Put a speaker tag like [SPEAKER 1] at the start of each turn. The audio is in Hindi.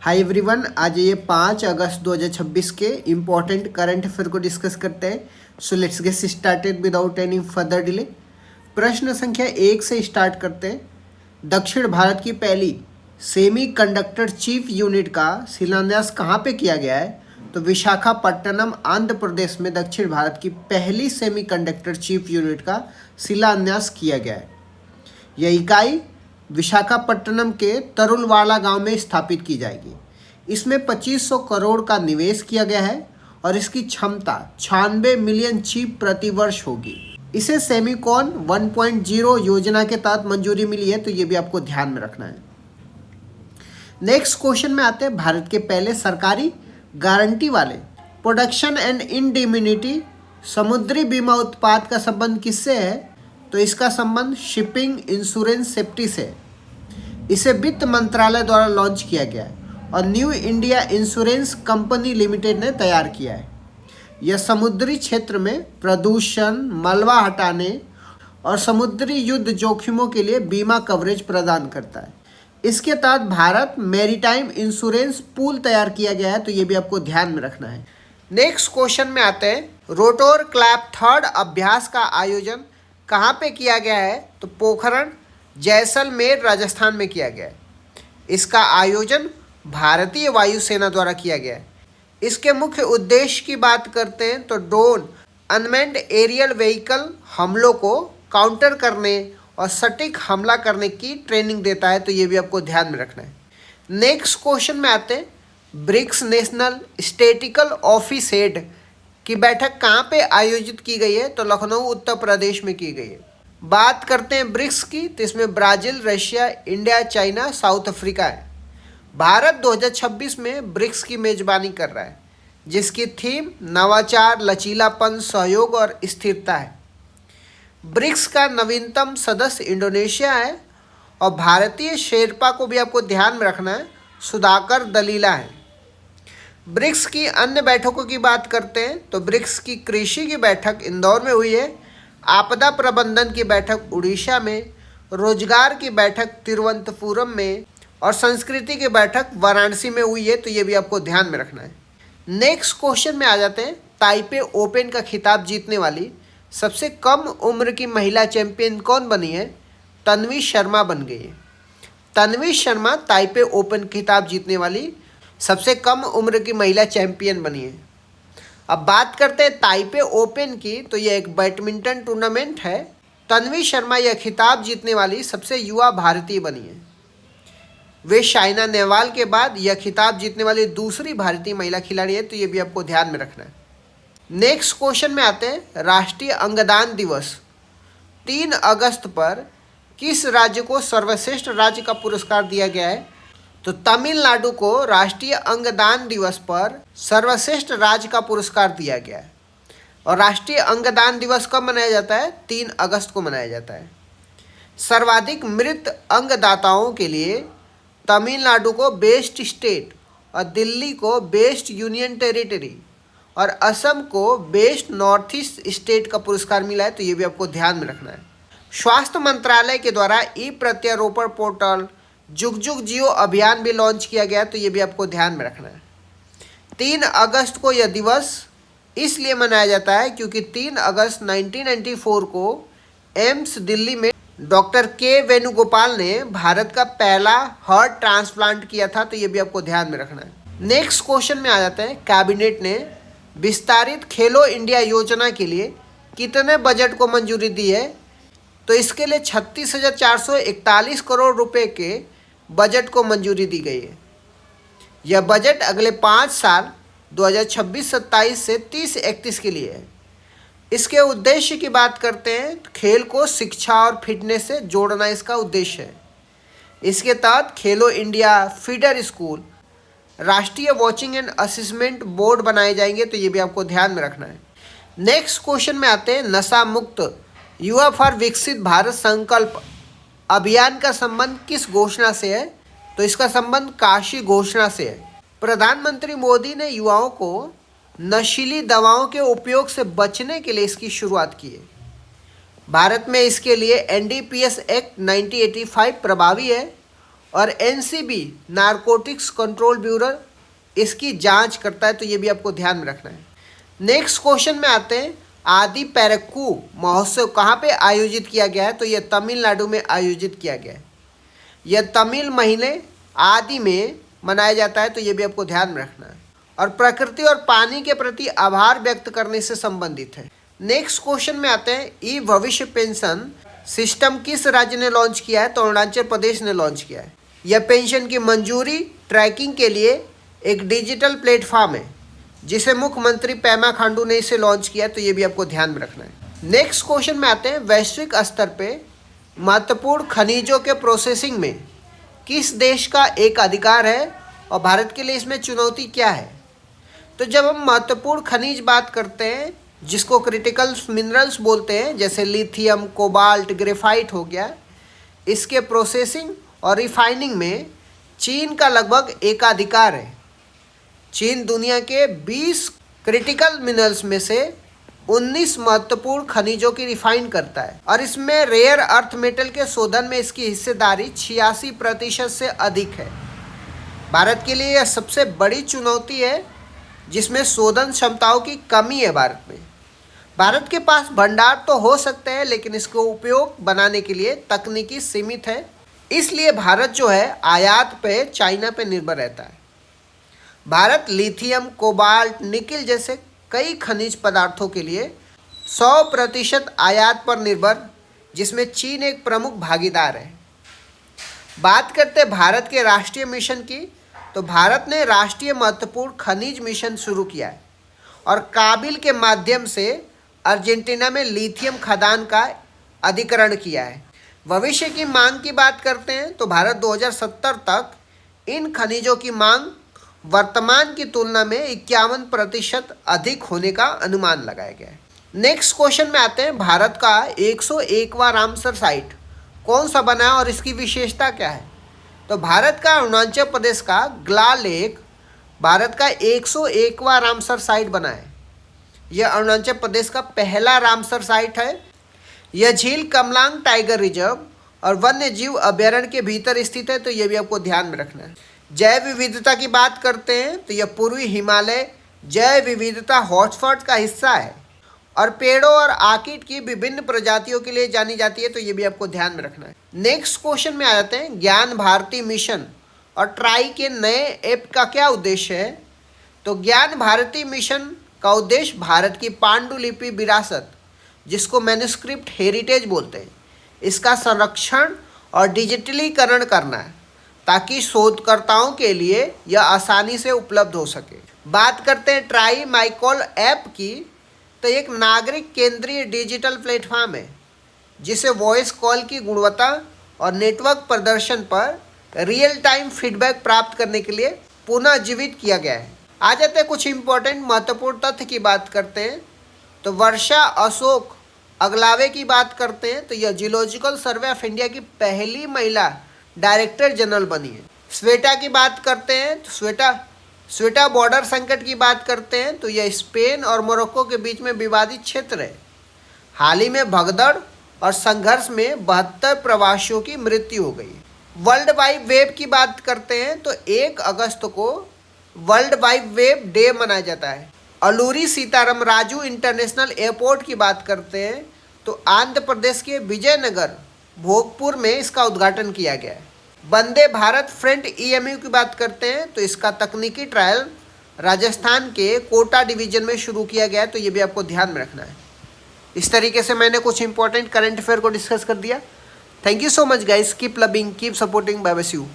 [SPEAKER 1] हाय एवरीवन, आज ये 5 अगस्त 2026 के इम्पोर्टेंट करंट अफेयर को डिस्कस करते हैं। So let's get started without any further delay. प्रश्न संख्या 1 से स्टार्ट करते हैं। दक्षिण भारत की पहली सेमीकंडक्टर चिप यूनिट का शिलान्यास कहाँ पे किया गया है? तो विशाखापट्टनम, आंध्र प्रदेश में दक्षिण भारत की पहली सेमीकंडक्टर चिप यूनिट का शिलान्यास किया गया है। यह इकाई विशाखापट्टनम के तरुलवाला गांव में स्थापित की जाएगी। इसमें 2500 करोड़ का निवेश किया गया है और इसकी क्षमता 96 मिलियन चिप प्रति वर्ष होगी। इसे सेमीकॉन 1.0 योजना के तहत मंजूरी मिली है, तो ये भी आपको ध्यान में रखना है। नेक्स्ट क्वेश्चन में आते हैं। भारत के पहले सरकारी गारंटी वाले प्रोडक्शन एंड इंडेमनिटी समुद्री बीमा उत्पाद का संबंध किससे है? तो इसका संबंध शिपिंग इंश्योरेंस सेफ्टी से। इसे वित्त मंत्रालय द्वारा लॉन्च किया गया है और new India insurance company limited ने तैयार किया है। यह समुद्री क्षेत्र में प्रदूषण, मलबा हटाने और समुद्री युद्ध जोखिमों के लिए बीमा कवरेज प्रदान करता है। इसके तहत भारत मैरीटाइम इंश्योरेंस पूल तैयार किया गया है, तो ये भी आपको ध्यान में रखना है। नेक्स्ट क्वेश्चन में आते हैं। रोटोर क्लैप थर्ड अभ्यास का आयोजन कहाँ पे किया गया है? तो पोखरण, जैसलमेर, राजस्थान में किया गया है। इसका आयोजन भारतीय वायुसेना द्वारा किया गया है। इसके मुख्य उद्देश्य की बात करते हैं तो ड्रोन, अनमैन्ड एरियल व्हीकल हमलों को काउंटर करने और सटीक हमला करने की ट्रेनिंग देता है, तो ये भी आपको ध्यान में रखना है। नेक्स्ट क्वेश्चन में आते हैं। BRICS national statistical office head की बैठक कहाँ पे आयोजित की गई है? तो लखनऊ, उत्तर प्रदेश में की गई है। बात करते हैं ब्रिक्स की, तो इसमें Brazil, Russia, India, China, south Africa है। भारत 2026 में ब्रिक्स की मेजबानी कर रहा है, जिसकी थीम नवाचार, लचीलापन, सहयोग और स्थिरता है। ब्रिक्स का नवीनतम सदस्य इंडोनेशिया है और भारतीय शेरपा को भी आपको ध्यान में रखना है, सुधाकर दलीला है। ब्रिक्स की अन्य बैठकों की बात करते हैं तो ब्रिक्स की कृषि की बैठक इंदौर में हुई है, आपदा प्रबंधन की बैठक उड़ीसा में, रोजगार की बैठक तिरुवनंतपुरम में और संस्कृति की बैठक वाराणसी में हुई है, तो ये भी आपको ध्यान में रखना है। नेक्स्ट क्वेश्चन में आ जाते हैं। ताइपे ओपन का खिताब जीतने वाली सबसे कम उम्र की महिला चैंपियन कौन बनी है? तन्वी शर्मा बन गई है। तन्वी शर्मा ताइपे ओपन खिताब जीतने वाली सबसे कम उम्र की महिला चैंपियन बनी है। अब बात करते हैं ताइपे ओपन की, तो यह एक बैडमिंटन टूर्नामेंट है। तन्वी शर्मा यह खिताब जीतने वाली सबसे युवा भारतीय बनी है। वे साइना नेहवाल के बाद यह खिताब जीतने वाली दूसरी भारतीय महिला खिलाड़ी है, तो ये भी आपको ध्यान में रखना है। नेक्स्ट क्वेश्चन में आते हैं। राष्ट्रीय अंगदान दिवस 3 अगस्त पर किस राज्य को सर्वश्रेष्ठ राज्य का पुरस्कार दिया गया है? तो तमिलनाडु को राष्ट्रीय अंगदान दिवस पर सर्वश्रेष्ठ राज्य का पुरस्कार दिया गया है। और राष्ट्रीय अंगदान दिवस कब मनाया जाता है? 3 अगस्त को मनाया जाता है। सर्वाधिक मृत अंगदाताओं के लिए तमिलनाडु को बेस्ट स्टेट और दिल्ली को बेस्ट यूनियन टेरिटरी और असम को बेस्ट नॉर्थ ईस्ट स्टेट का पुरस्कार मिला है, तो ये भी आपको ध्यान में रखना है। स्वास्थ्य मंत्रालय के द्वारा ई प्रत्यारोपण पोर्टल जुग जुग जियो अभियान भी लॉन्च किया गया, तो ये भी आपको ध्यान में रखना है। 3 अगस्त को यह दिवस इसलिए मनाया जाता है क्योंकि 3 अगस्त 1994 को एम्स दिल्ली में डॉक्टर के वेणुगोपाल ने भारत का पहला हार्ट ट्रांसप्लांट किया था, तो ये भी आपको ध्यान में रखना है। नेक्स्ट क्वेश्चन में आ जाते हैं। कैबिनेट ने विस्तारित खेलो इंडिया योजना के लिए कितने बजट को मंजूरी दी है? तो इसके लिए 36,441 करोड़ रुपए के बजट को मंजूरी दी गई है। यह बजट अगले 5 साल 2026-27 से 30-31 के लिए है। इसके उद्देश्य की बात करते हैं। खेल को शिक्षा और फिटनेस से जोड़ना इसका उद्देश्य है। इसके तहत खेलो इंडिया फीडर स्कूल, राष्ट्रीय वॉचिंग एंड असेसमेंट बोर्ड बनाए जाएंगे, तो ये भी आपको ध्यान में रखना है। नेक्स्ट क्वेश्चन में आते हैं। नशा मुक्त युवा फॉर विकसित भारत संकल्प अभियान का संबंध किस घोषणा से है? तो इसका संबंध काशी घोषणा से है। प्रधानमंत्री मोदी ने युवाओं को नशीली दवाओं के उपयोग से बचने के लिए इसकी शुरुआत की है। भारत में इसके लिए NDPS एक्ट 1985 प्रभावी है और एनसीबी नारकोटिक्स कंट्रोल ब्यूरो इसकी जांच करता है, तो ये भी आपको ध्यान में रखना है। नेक्स्ट क्वेश्चन में आते हैं, आदि पेरक्कू महोत्सव कहाँ पे आयोजित किया गया है? तो यह तमिलनाडु में आयोजित किया गया है। यह तमिल महीने आदि में मनाया जाता है, तो ये भी आपको ध्यान में रखना है। और प्रकृति और पानी के प्रति आभार व्यक्त करने से संबंधित है। नेक्स्ट क्वेश्चन में आते हैं, ई भविष्य पेंशन सिस्टम किस राज्य ने लॉन्च किया है? तो अरुणाचल प्रदेश ने लॉन्च किया है। यह पेंशन की मंजूरी ट्रैकिंग के लिए एक डिजिटल प्लेटफॉर्म है, जिसे मुख्यमंत्री पेमा खांडू ने इसे लॉन्च किया, तो ये भी आपको ध्यान में रखना है। नेक्स्ट क्वेश्चन में आते हैं, वैश्विक स्तर पे महत्वपूर्ण खनिजों के प्रोसेसिंग में किस देश का एक अधिकार है और भारत के लिए इसमें चुनौती क्या है? तो जब हम महत्वपूर्ण खनिज बात करते हैं, जिसको क्रिटिकल मिनरल्स बोलते हैं, जैसे लिथियम, कोबाल्ट, ग्रेफाइट हो गया, इसके प्रोसेसिंग और रिफाइनिंग में चीन का लगभग एकाधिकार है। चीन दुनिया के 20 क्रिटिकल मिनरल्स में से 19 महत्वपूर्ण खनिजों की रिफाइन करता है, और इसमें रेयर अर्थ मेटल के शोधन में इसकी हिस्सेदारी 86% से अधिक है। भारत के लिए यह सबसे बड़ी चुनौती है, जिसमें शोधन क्षमताओं की कमी है। भारत के पास भंडार तो हो सकते हैं, लेकिन इसको उपयोग बनाने के लिए तकनीकी सीमित है। इसलिए भारत जो है आयात पे चाइना पे निर्भर रहता है। भारत लिथियम, कोबाल्ट, निकिल जैसे कई खनिज पदार्थों के लिए 100% आयात पर निर्भर, जिसमें चीन एक प्रमुख भागीदार है। बात करते हैं भारत के राष्ट्रीय मिशन की, तो भारत ने राष्ट्रीय महत्वपूर्ण खनिज मिशन शुरू किया है और काबिल के माध्यम से अर्जेंटीना में लिथियम खदान का अधिग्रहण किया है। भविष्य की मांग की बात करते हैं, तो भारत 2070 तक इन खनिजों की मांग वर्तमान की तुलना में 51% अधिक होने का अनुमान लगाया गया है। नेक्स्ट क्वेश्चन में आते हैं, भारत का 101वां रामसर साइट कौन सा बना है और इसकी विशेषता क्या है? तो भारत का अरुणाचल प्रदेश का ग्ला लेक भारत का 101वां रामसर साइट बना है। यह अरुणाचल प्रदेश का पहला रामसर साइट है। यह झील कमलांग टाइगर रिजर्व और वन्य जीव अभ्यारण्य के भीतर स्थित है, तो यह भी आपको ध्यान में रखना है। जैव विविधता की बात करते हैं, तो यह पूर्वी हिमालय जैव विविधता हॉटस्पॉट का हिस्सा है और पेड़ों और आर्किड की विभिन्न प्रजातियों के लिए जानी जाती है, तो ये भी आपको ध्यान में रखना है। नेक्स्ट क्वेश्चन में आ जाते हैं, ज्ञान भारती मिशन और ट्राई के नए ऐप का क्या उद्देश्य है? तो ज्ञान भारती मिशन का उद्देश्य भारत की पांडुलिपि विरासत, जिसको मैन्युस्क्रिप्ट हेरिटेज बोलते हैं, इसका संरक्षण और डिजिटलीकरण करना है, ताकि शोधकर्ताओं के लिए यह आसानी से उपलब्ध हो सके। बात करते हैं ट्राई माइकॉल ऐप की, तो एक नागरिक केंद्रीय डिजिटल प्लेटफॉर्म है, जिसे वॉइस कॉल की गुणवत्ता और नेटवर्क प्रदर्शन पर रियल टाइम फीडबैक प्राप्त करने के लिए पुनः जीवित किया गया है। आ जाते हैं कुछ इंपॉर्टेंट महत्वपूर्ण तथ्य की बात करते हैं, तो वर्षा अशोक अगलावे की बात करते हैं, तो यह जियोलॉजिकल सर्वे ऑफ इंडिया की पहली महिला डायरेक्टर जनरल बनी है। स्वेटा की बात करते हैं, तो स्वेटा बॉर्डर संकट की बात करते हैं, तो यह स्पेन और मोरक्को के बीच में विवादित क्षेत्र है। हाल ही में भगदड़ और संघर्ष में 72 प्रवासियों की मृत्यु हो गई। वर्ल्ड वाइड वेब की बात करते हैं, तो 1 अगस्त को वर्ल्ड वाइड वेब डे मनाया जाता है। अलूरी सीताराम राजू इंटरनेशनल एयरपोर्ट की बात करते हैं, तो आंध्र प्रदेश के विजयनगर भोगपुर में इसका उद्घाटन किया गया है। वंदे भारत फ्रंट EMU की बात करते हैं, तो इसका तकनीकी ट्रायल राजस्थान के कोटा डिवीजन में शुरू किया गया है, तो ये भी आपको ध्यान में रखना है। इस तरीके से मैंने कुछ इंपॉर्टेंट करंट अफेयर को डिस्कस कर दिया। Thank you so much guys, keep loving, keep supporting, bye bye, see you.